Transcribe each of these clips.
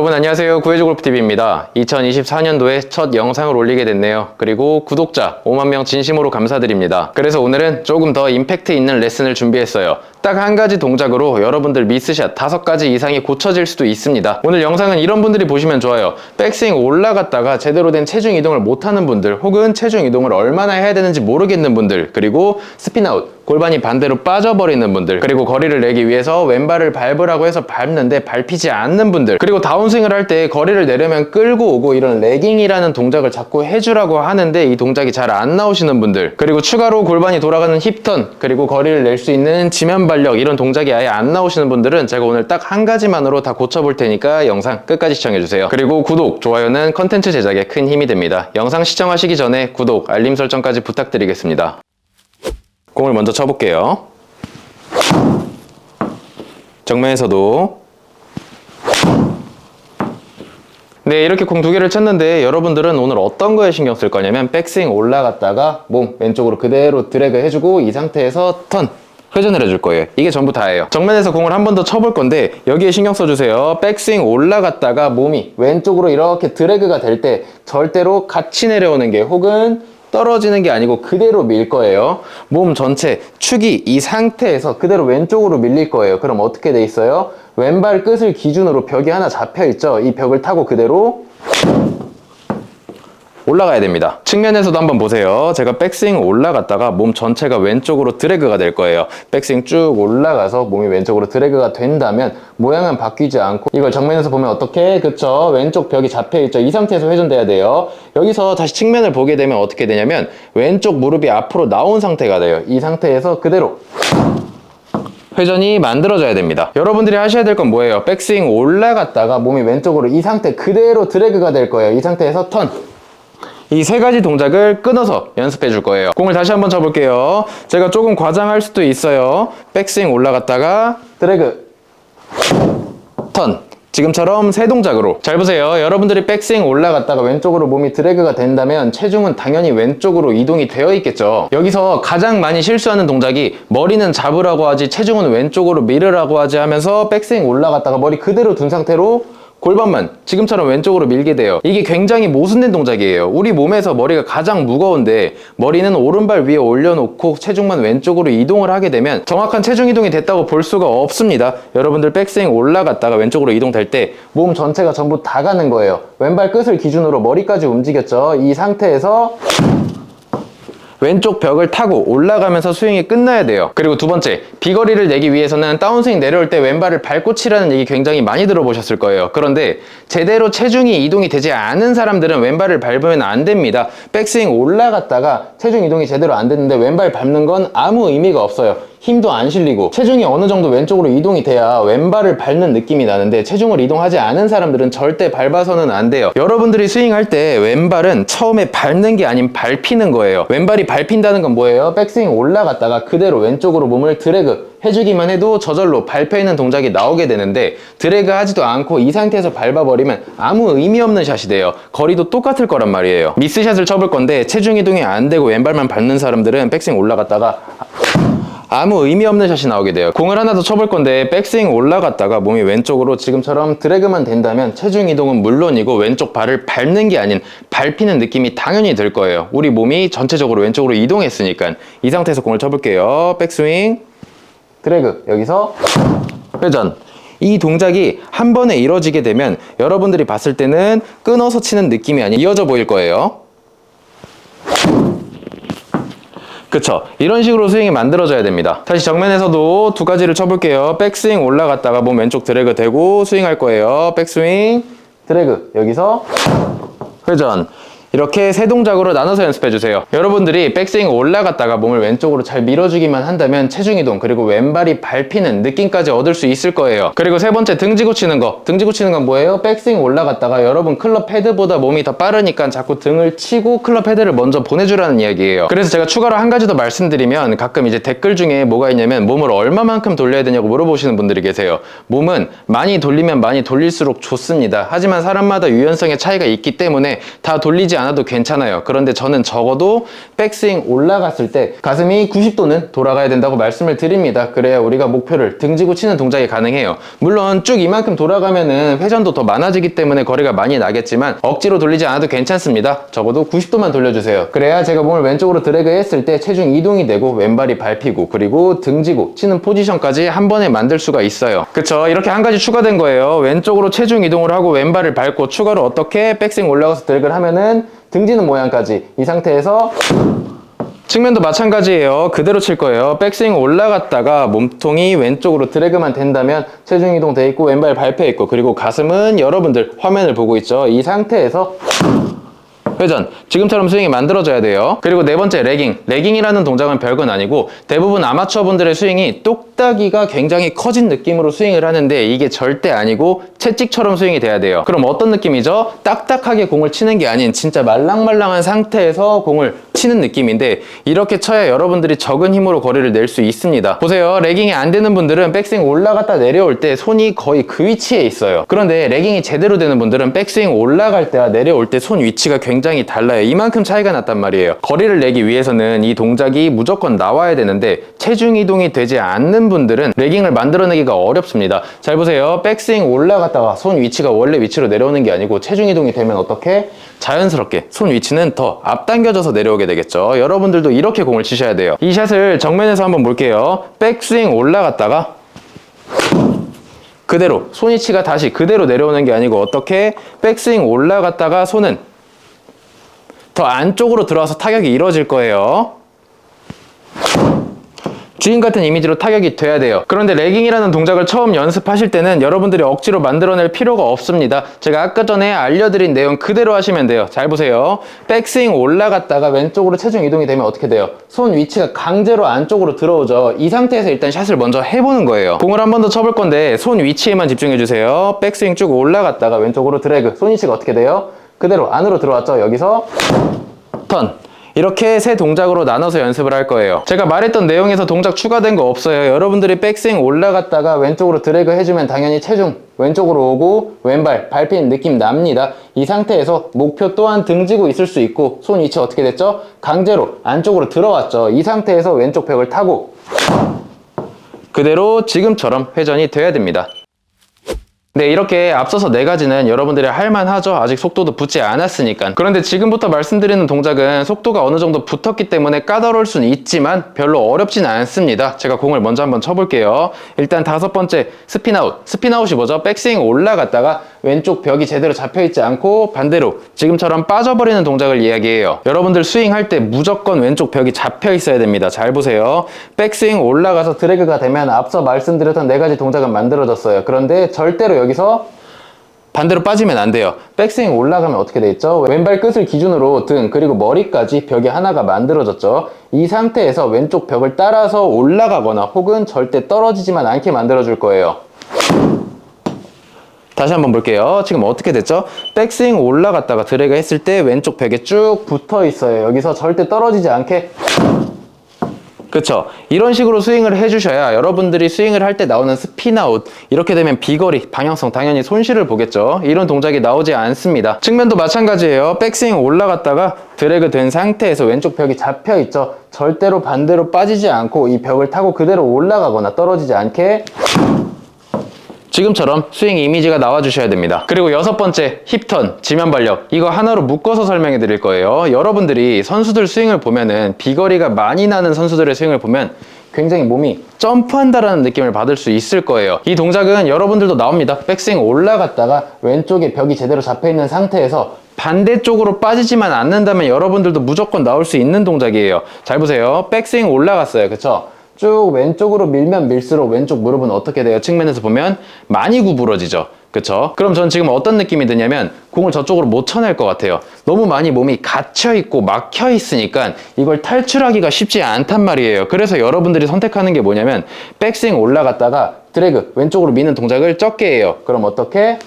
여러분 안녕하세요. 구해주골프TV입니다. 2024년도에 첫 영상을 올리게 됐네요. 그리고 구독자 5만 명 진심으로 감사드립니다. 그래서 오늘은 조금 더 임팩트 있는 레슨을 준비했어요. 딱 한 가지 동작으로 여러분들 미스샷 5가지 이상이 고쳐질 수도 있습니다. 오늘 영상은 이런 분들이 보시면 좋아요. 백스윙 올라갔다가 제대로 된 체중 이동을 못하는 분들, 혹은 체중 이동을 얼마나 해야 되는지 모르겠는 분들, 그리고 스핀아웃, 골반이 반대로 빠져버리는 분들, 그리고 거리를 내기 위해서 왼발을 밟으라고 해서 밟는데 밟히지 않는 분들, 그리고 다운스윙을 할 때 거리를 내려면 끌고 오고 이런 레깅이라는 동작을 자꾸 해주라고 하는데 이 동작이 잘 안 나오시는 분들, 그리고 추가로 골반이 돌아가는 힙턴, 그리고 거리를 낼 수 있는 지면발력, 이런 동작이 아예 안 나오시는 분들은 제가 오늘 딱 한 가지만으로 다 고쳐볼 테니까 영상 끝까지 시청해주세요. 그리고 구독, 좋아요는 컨텐츠 제작에 큰 힘이 됩니다. 영상 시청하시기 전에 구독, 알림 설정까지 부탁드리겠습니다. 공을 먼저 쳐볼게요. 정면에서도. 네, 이렇게 공 2개를 쳤는데 여러분들은 오늘 어떤 거에 신경 쓸 거냐면 백스윙 올라갔다가 몸 왼쪽으로 그대로 드래그 해주고 이 상태에서 턴, 회전을 해줄 거예요. 이게 전부 다예요. 정면에서 공을 한 번 더 쳐볼 건데 여기에 신경 써주세요. 백스윙 올라갔다가 몸이 왼쪽으로 이렇게 드래그가 될 때 절대로 같이 내려오는 게, 혹은 떨어지는 게 아니고 그대로 밀 거예요. 몸 전체 축이 이 상태에서 그대로 왼쪽으로 밀릴 거예요. 그럼 어떻게 돼 있어요? 왼발 끝을 기준으로 벽이 하나 잡혀 있죠. 이 벽을 타고 그대로 올라가야 됩니다. 측면에서도 한번 보세요. 제가 백스윙 올라갔다가 몸 전체가 왼쪽으로 드래그가 될 거예요. 백스윙 쭉 올라가서 몸이 왼쪽으로 드래그가 된다면 모양은 바뀌지 않고, 이걸 정면에서 보면 어떻게? 그쵸? 왼쪽 벽이 잡혀있죠. 이 상태에서 회전돼야 돼요. 여기서 다시 측면을 보게 되면 어떻게 되냐면 왼쪽 무릎이 앞으로 나온 상태가 돼요. 이 상태에서 그대로 회전이 만들어져야 됩니다. 여러분들이 하셔야 될 건 뭐예요? 백스윙 올라갔다가 몸이 왼쪽으로 이 상태 그대로 드래그가 될 거예요. 이 상태에서 턴, 이 3가지 동작을 끊어서 연습해 줄 거예요. 공을 다시 한번 쳐볼게요. 제가 조금 과장할 수도 있어요. 백스윙 올라갔다가 드래그, 턴, 지금처럼 3동작으로. 잘 보세요. 여러분들이 백스윙 올라갔다가 왼쪽으로 몸이 드래그가 된다면 체중은 당연히 왼쪽으로 이동이 되어 있겠죠. 여기서 가장 많이 실수하는 동작이 머리는 잡으라고 하지 체중은 왼쪽으로 밀으라고 하지 하면서 백스윙 올라갔다가 머리 그대로 둔 상태로 골반만 지금처럼 왼쪽으로 밀게 돼요. 이게 굉장히 모순된 동작이에요. 우리 몸에서 머리가 가장 무거운데 머리는 오른발 위에 올려놓고 체중만 왼쪽으로 이동을 하게 되면 정확한 체중 이동이 됐다고 볼 수가 없습니다. 여러분들 백스윙 올라갔다가 왼쪽으로 이동될 때 몸 전체가 전부 다 가는 거예요. 왼발 끝을 기준으로 머리까지 움직였죠. 이 상태에서 왼쪽 벽을 타고 올라가면서 스윙이 끝나야 돼요. 그리고 두 번째, 비거리를 내기 위해서는 다운스윙 내려올 때 왼발을 밟고 치라는 얘기 굉장히 많이 들어보셨을 거예요. 그런데 제대로 체중이 이동이 되지 않은 사람들은 왼발을 밟으면 안 됩니다. 백스윙 올라갔다가 체중 이동이 제대로 안 됐는데 왼발 밟는 건 아무 의미가 없어요. 힘도 안 실리고 체중이 어느 정도 왼쪽으로 이동이 돼야 왼발을 밟는 느낌이 나는데, 체중을 이동하지 않은 사람들은 절대 밟아서는 안 돼요. 여러분들이 스윙할 때 왼발은 처음에 밟는 게 아닌 밟히는 거예요. 왼발이 밟힌다는 건 뭐예요? 백스윙 올라갔다가 그대로 왼쪽으로 몸을 드래그 해주기만 해도 저절로 밟혀있는 동작이 나오게 되는데, 드래그 하지도 않고 이 상태에서 밟아버리면 아무 의미 없는 샷이 돼요. 거리도 똑같을 거란 말이에요. 미스샷을 쳐볼 건데 체중 이동이 안 되고 왼발만 밟는 사람들은 백스윙 올라갔다가 아무 의미 없는 샷이 나오게 돼요. 공을 하나 더 쳐볼 건데 백스윙 올라갔다가 몸이 왼쪽으로 지금처럼 드래그만 된다면 체중 이동은 물론이고 왼쪽 발을 밟는 게 아닌 밟히는 느낌이 당연히 들 거예요. 우리 몸이 전체적으로 왼쪽으로 이동했으니까. 이 상태에서 공을 쳐볼게요. 백스윙, 드래그, 여기서 회전. 이 동작이 한 번에 이루어지게 되면 여러분들이 봤을 때는 끊어서 치는 느낌이 아닌 이어져 보일 거예요. 그쵸? 이런 식으로 스윙이 만들어져야 됩니다. 다시 정면에서도 2가지를 쳐볼게요. 백스윙 올라갔다가 몸 왼쪽 드래그 대고 스윙할 거예요. 백스윙, 드래그, 여기서 회전. 이렇게 3동작으로 나눠서 연습해주세요. 여러분들이 백스윙 올라갔다가 몸을 왼쪽으로 잘 밀어주기만 한다면 체중 이동, 그리고 왼발이 밟히는 느낌까지 얻을 수 있을 거예요. 그리고 3번째, 등지고 치는 거. 등지고 치는 건 뭐예요? 백스윙 올라갔다가 여러분 클럽 헤드보다 몸이 더 빠르니까 자꾸 등을 치고 클럽 헤드를 먼저 보내주라는 이야기예요. 그래서 제가 추가로 한 가지 더 말씀드리면, 가끔 이제 댓글 중에 뭐가 있냐면 몸을 얼마만큼 돌려야 되냐고 물어보시는 분들이 계세요. 몸은 많이 돌리면 많이 돌릴수록 좋습니다. 하지만 사람마다 유연성의 차이가 있기 때문에 다 돌리지 않아도 괜찮아요. 그런데 저는 적어도 백스윙 올라갔을 때 가슴이 90도는 돌아가야 된다고 말씀을 드립니다. 그래야 우리가 목표를 등지고 치는 동작이 가능해요. 물론 쭉 이만큼 돌아가면은 회전도 더 많아지기 때문에 거리가 많이 나겠지만 억지로 돌리지 않아도 괜찮습니다. 적어도 90도만 돌려주세요. 그래야 제가 몸을 왼쪽으로 드래그 했을 때 체중 이동이 되고 왼발이 밟히고 그리고 등지고 치는 포지션까지 한 번에 만들 수가 있어요. 그쵸? 이렇게 한 가지 추가된 거예요. 왼쪽으로 체중 이동을 하고 왼발을 밟고 추가로 어떻게 백스윙 올라가서 드래그를 하면은 등지는 모양까지 이 상태에서 측면도 마찬가지예요. 그대로 칠 거예요. 백스윙 올라갔다가 몸통이 왼쪽으로 드래그만 된다면 체중 이동 돼 있고 왼발 밟혀 있고 그리고 가슴은 여러분들 화면을 보고 있죠. 이 상태에서 회전, 지금처럼 스윙이 만들어져야 돼요. 그리고 네 번째 레깅이라는 동작은 별건 아니고 대부분 아마추어 분들의 스윙이 똑딱이가 굉장히 커진 느낌으로 스윙을 하는데 이게 절대 아니고 채찍처럼 스윙이 돼야 돼요. 그럼 어떤 느낌이죠? 딱딱하게 공을 치는 게 아닌 진짜 말랑말랑한 상태에서 공을 치는 느낌인데 이렇게 쳐야 여러분들이 적은 힘으로 거리를 낼 수 있습니다. 보세요. 레깅이 안 되는 분들은 백스윙 올라갔다 내려올 때 손이 거의 그 위치에 있어요. 그런데 레깅이 제대로 되는 분들은 백스윙 올라갈 때와 내려올 때 손 위치가 굉장히 달라요. 이만큼 차이가 났단 말이에요. 거리를 내기 위해서는 이 동작이 무조건 나와야 되는데 체중 이동이 되지 않는 분들은 레깅을 만들어내기가 어렵습니다. 잘 보세요. 백스윙 올라갔다가 손 위치가 원래 위치로 내려오는 게 아니고 체중 이동이 되면 어떻게? 자연스럽게 손 위치는 더 앞당겨져서 내려오게 되겠죠. 여러분들도 이렇게 공을 치셔야 돼요. 이 샷을 정면에서 한번 볼게요. 백스윙 올라갔다가 그대로 손 위치가 다시 그대로 내려오는 게 아니고 어떻게? 백스윙 올라갔다가 손은 더 안쪽으로 들어와서 타격이 이루어질 거예요. 주인 같은 이미지로 타격이 돼야 돼요. 그런데 레깅이라는 동작을 처음 연습하실 때는 여러분들이 억지로 만들어낼 필요가 없습니다. 제가 아까 전에 알려드린 내용 그대로 하시면 돼요. 잘 보세요. 백스윙 올라갔다가 왼쪽으로 체중 이동이 되면 어떻게 돼요? 손 위치가 강제로 안쪽으로 들어오죠. 이 상태에서 일단 샷을 먼저 해보는 거예요. 공을 한 번 더 쳐볼 건데 손 위치에만 집중해주세요. 백스윙 쭉 올라갔다가 왼쪽으로 드래그. 손 위치가 어떻게 돼요? 그대로 안으로 들어왔죠. 여기서 턴. 이렇게 세 동작으로 나눠서 연습을 할 거예요. 제가 말했던 내용에서 동작 추가된 거 없어요. 여러분들이 백스윙 올라갔다가 왼쪽으로 드래그 해주면 당연히 체중 왼쪽으로 오고 왼발 밟히는 느낌 납니다. 이 상태에서 목표 또한 등지고 있을 수 있고 손 위치 어떻게 됐죠? 강제로 안쪽으로 들어왔죠. 이 상태에서 왼쪽 벽을 타고 그대로 지금처럼 회전이 돼야 됩니다. 네, 이렇게 앞서서 네 가지는 여러분들이 할만하죠. 아직 속도도 붙지 않았으니까. 그런데 지금부터 말씀드리는 동작은 속도가 어느 정도 붙었기 때문에 까다로울 수는 있지만 별로 어렵진 않습니다. 제가 공을 먼저 한번 쳐볼게요. 일단 다섯 번째 스핀아웃. 스핀아웃이 뭐죠? 백스윙 올라갔다가 왼쪽 벽이 제대로 잡혀있지 않고 반대로 지금처럼 빠져버리는 동작을 이야기해요. 여러분들 스윙할 때 무조건 왼쪽 벽이 잡혀있어야 됩니다. 잘 보세요. 백스윙 올라가서 드래그가 되면 앞서 말씀드렸던 네 가지 동작은 만들어졌어요. 그런데 절대로 여기서 반대로 빠지면 안 돼요. 백스윙 올라가면 어떻게 돼 있죠? 왼발 끝을 기준으로 등 그리고 머리까지 벽이 하나가 만들어졌죠. 이 상태에서 왼쪽 벽을 따라서 올라가거나 혹은 절대 떨어지지만 않게 만들어줄 거예요. 다시 한번 볼게요. 지금 어떻게 됐죠? 백스윙 올라갔다가 드래그 했을 때 왼쪽 벽에 쭉 붙어 있어요. 여기서 절대 떨어지지 않게. 그쵸? 이런 식으로 스윙을 해주셔야 여러분들이 스윙을 할 때 나오는 스핀아웃, 이렇게 되면 비거리, 방향성 당연히 손실을 보겠죠. 이런 동작이 나오지 않습니다. 측면도 마찬가지예요. 백스윙 올라갔다가 드래그 된 상태에서 왼쪽 벽이 잡혀 있죠. 절대로 반대로 빠지지 않고 이 벽을 타고 그대로 올라가거나 떨어지지 않게 지금처럼 스윙 이미지가 나와주셔야 됩니다. 그리고 여섯 번째, 힙턴, 지면발력. 이거 하나로 묶어서 설명해 드릴 거예요. 여러분들이 선수들 스윙을 보면은 비거리가 많이 나는 선수들의 스윙을 보면 굉장히 몸이 점프한다라는 느낌을 받을 수 있을 거예요. 이 동작은 여러분들도 나옵니다. 백스윙 올라갔다가 왼쪽에 벽이 제대로 잡혀있는 상태에서 반대쪽으로 빠지지만 않는다면 여러분들도 무조건 나올 수 있는 동작이에요. 잘 보세요. 백스윙 올라갔어요. 그쵸? 쭉 왼쪽으로 밀면 밀수록 왼쪽 무릎은 어떻게 돼요? 측면에서 보면 많이 구부러지죠. 그쵸? 그럼 전 지금 어떤 느낌이 드냐면 공을 저쪽으로 못 쳐낼 것 같아요. 너무 많이 몸이 갇혀있고 막혀있으니까 이걸 탈출하기가 쉽지 않단 말이에요. 그래서 여러분들이 선택하는 게 뭐냐면 백스윙 올라갔다가 드래그 왼쪽으로 미는 동작을 적게 해요. 그럼 어떻게?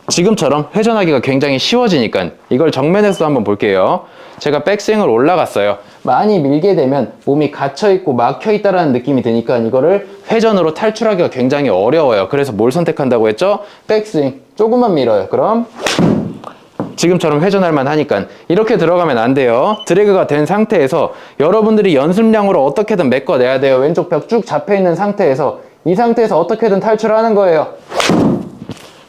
지금처럼 회전하기가 굉장히 쉬워지니까 이걸 정면에서 한번 볼게요. 제가 백스윙을 올라갔어요. 많이 밀게 되면 몸이 갇혀있고 막혀있다라는 느낌이 드니까 이거를 회전으로 탈출하기가 굉장히 어려워요. 그래서 뭘 선택한다고 했죠? 백스윙 조금만 밀어요. 그럼 지금처럼 회전할만 하니까. 이렇게 들어가면 안 돼요. 드래그가 된 상태에서 여러분들이 연습량으로 어떻게든 메꿔내야 돼요. 왼쪽 벽 쭉 잡혀있는 상태에서 이 상태에서 어떻게든 탈출하는 거예요.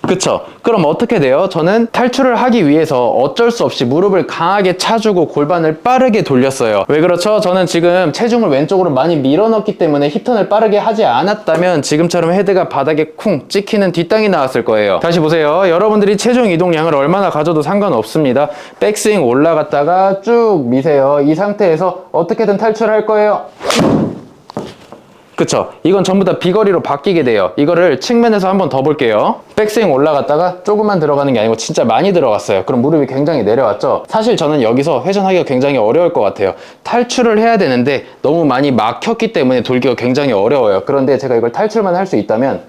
그쵸? 그럼 어떻게 돼요? 저는 탈출을 하기 위해서 어쩔 수 없이 무릎을 강하게 차주고 골반을 빠르게 돌렸어요. 왜 그렇죠? 저는 지금 체중을 왼쪽으로 많이 밀어넣기 때문에 힙턴을 빠르게 하지 않았다면 지금처럼 헤드가 바닥에 쿵 찍히는 뒷땅이 나왔을 거예요. 다시 보세요. 여러분들이 체중 이동량을 얼마나 가져도 상관없습니다. 백스윙 올라갔다가 쭉 미세요. 이 상태에서 어떻게든 탈출할 거예요. 그쵸? 이건 전부 다 비거리로 바뀌게 돼요. 이거를 측면에서 한번 더 볼게요. 백스윙 올라갔다가 조금만 들어가는 게 아니고 진짜 많이 들어갔어요. 그럼 무릎이 굉장히 내려왔죠? 사실 저는 여기서 회전하기가 굉장히 어려울 것 같아요. 탈출을 해야 되는데 너무 많이 막혔기 때문에 돌기가 굉장히 어려워요. 그런데 제가 이걸 탈출만 할 수 있다면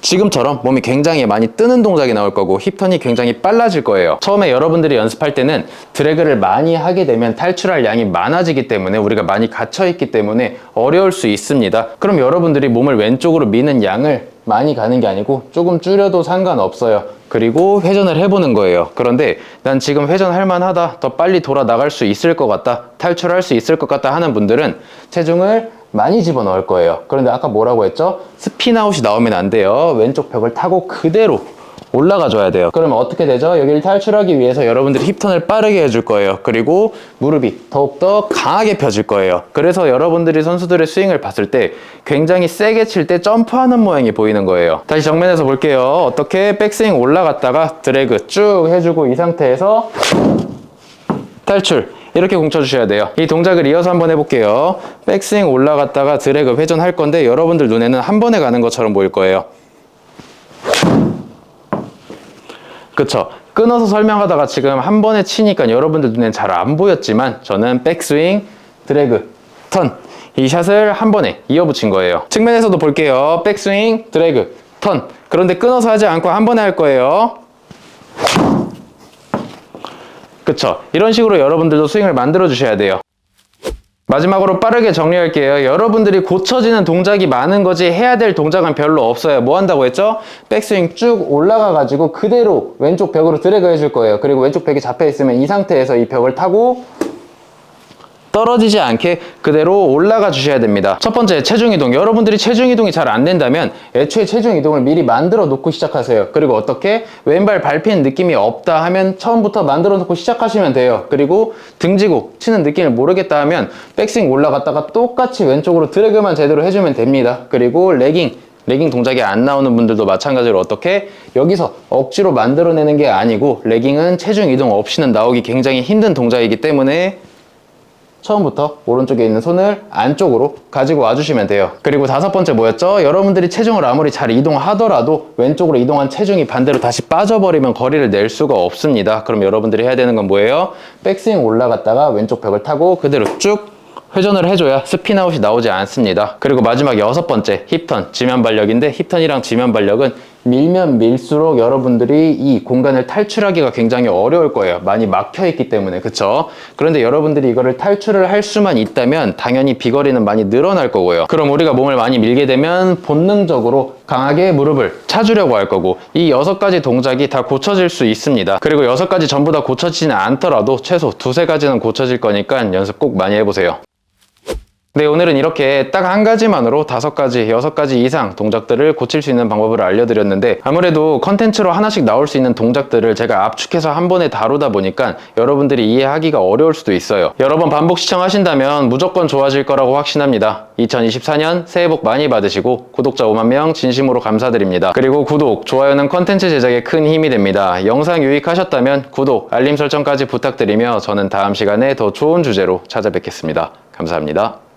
지금처럼 몸이 굉장히 많이 뜨는 동작이 나올 거고 힙턴이 굉장히 빨라질 거예요. 처음에 여러분들이 연습할 때는 드래그를 많이 하게 되면 탈출할 양이 많아지기 때문에 우리가 많이 갇혀있기 때문에 어려울 수 있습니다. 그럼 여러분들이 몸을 왼쪽으로 미는 양을 많이 가는 게 아니고 조금 줄여도 상관없어요. 그리고 회전을 해보는 거예요. 그런데 난 지금 회전할 만하다, 더 빨리 돌아 나갈 수 있을 것 같다, 탈출할 수 있을 것 같다 하는 분들은 체중을 많이 집어넣을 거예요. 그런데 아까 뭐라고 했죠? 스핀아웃이 나오면 안 돼요. 왼쪽 벽을 타고 그대로 올라가 줘야 돼요. 그러면 어떻게 되죠? 여기를 탈출하기 위해서 여러분들이 힙턴을 빠르게 해줄 거예요. 그리고 무릎이 더욱더 강하게 펴질 거예요. 그래서 여러분들이 선수들의 스윙을 봤을 때 굉장히 세게 칠 때 점프하는 모양이 보이는 거예요. 다시 정면에서 볼게요. 어떻게 백스윙 올라갔다가 드래그 쭉 해주고 이 상태에서 탈출. 이렇게 공 쳐주셔야 돼요. 이 동작을 이어서 한번 해볼게요. 백스윙 올라갔다가 드래그 회전할 건데 여러분들 눈에는 한 번에 가는 것처럼 보일 거예요. 그쵸? 끊어서 설명하다가 지금 한 번에 치니까 여러분들 눈엔 잘 안 보였지만 저는 백스윙, 드래그, 턴 이 샷을 한 번에 이어붙인 거예요. 측면에서도 볼게요. 백스윙, 드래그, 턴. 그런데 끊어서 하지 않고 한 번에 할 거예요. 그쵸? 이런 식으로 여러분들도 스윙을 만들어 주셔야 돼요. 마지막으로 빠르게 정리할게요. 여러분들이 고쳐지는 동작이 많은 거지 해야 될 동작은 별로 없어요. 뭐 한다고 했죠? 백스윙 쭉 올라가 가지고 그대로 왼쪽 벽으로 드래그 해줄 거예요. 그리고 왼쪽 벽이 잡혀 있으면 이 상태에서 이 벽을 타고 떨어지지 않게 그대로 올라가 주셔야 됩니다. 첫 번째, 체중 이동. 여러분들이 체중 이동이 잘 안 된다면 애초에 체중 이동을 미리 만들어 놓고 시작하세요. 그리고 어떻게 왼발 밟히는 느낌이 없다 하면 처음부터 만들어 놓고 시작하시면 돼요. 그리고 등지고 치는 느낌을 모르겠다 하면 백스윙 올라갔다가 똑같이 왼쪽으로 드래그만 제대로 해주면 됩니다. 그리고 레깅 동작이 안 나오는 분들도 마찬가지로 어떻게 여기서 억지로 만들어내는 게 아니고 레깅은 체중 이동 없이는 나오기 굉장히 힘든 동작이기 때문에 처음부터 오른쪽에 있는 손을 안쪽으로 가지고 와주시면 돼요. 그리고 다섯 번째 뭐였죠? 여러분들이 체중을 아무리 잘 이동하더라도 왼쪽으로 이동한 체중이 반대로 다시 빠져버리면 거리를 낼 수가 없습니다. 그럼 여러분들이 해야 되는 건 뭐예요? 백스윙 올라갔다가 왼쪽 벽을 타고 그대로 쭉 회전을 해줘야 스핀아웃이 나오지 않습니다. 그리고 마지막 여섯 번째, 힙턴, 지면 발력인데 힙턴이랑 지면 발력은 밀면 밀수록 여러분들이 이 공간을 탈출하기가 굉장히 어려울 거예요. 많이 막혀있기 때문에. 그쵸? 그런데 여러분들이 이거를 탈출을 할 수만 있다면 당연히 비거리는 많이 늘어날 거고요. 그럼 우리가 몸을 많이 밀게 되면 본능적으로 강하게 무릎을 차주려고 할 거고 이 6가지 동작이 다 고쳐질 수 있습니다. 그리고 6가지 전부 다 고쳐지지는 않더라도 최소 2-3가지는 고쳐질 거니까 연습 꼭 많이 해보세요. 네, 오늘은 이렇게 딱 한 가지만으로 5가지, 6가지 이상 동작들을 고칠 수 있는 방법을 알려드렸는데 아무래도 컨텐츠로 하나씩 나올 수 있는 동작들을 제가 압축해서 한 번에 다루다 보니까 여러분들이 이해하기가 어려울 수도 있어요. 여러 번 반복 시청하신다면 무조건 좋아질 거라고 확신합니다. 2024년 새해 복 많이 받으시고 구독자 5만 명 진심으로 감사드립니다. 그리고 구독, 좋아요는 컨텐츠 제작에 큰 힘이 됩니다. 영상 유익하셨다면 구독, 알림 설정까지 부탁드리며 저는 다음 시간에 더 좋은 주제로 찾아뵙겠습니다. 감사합니다.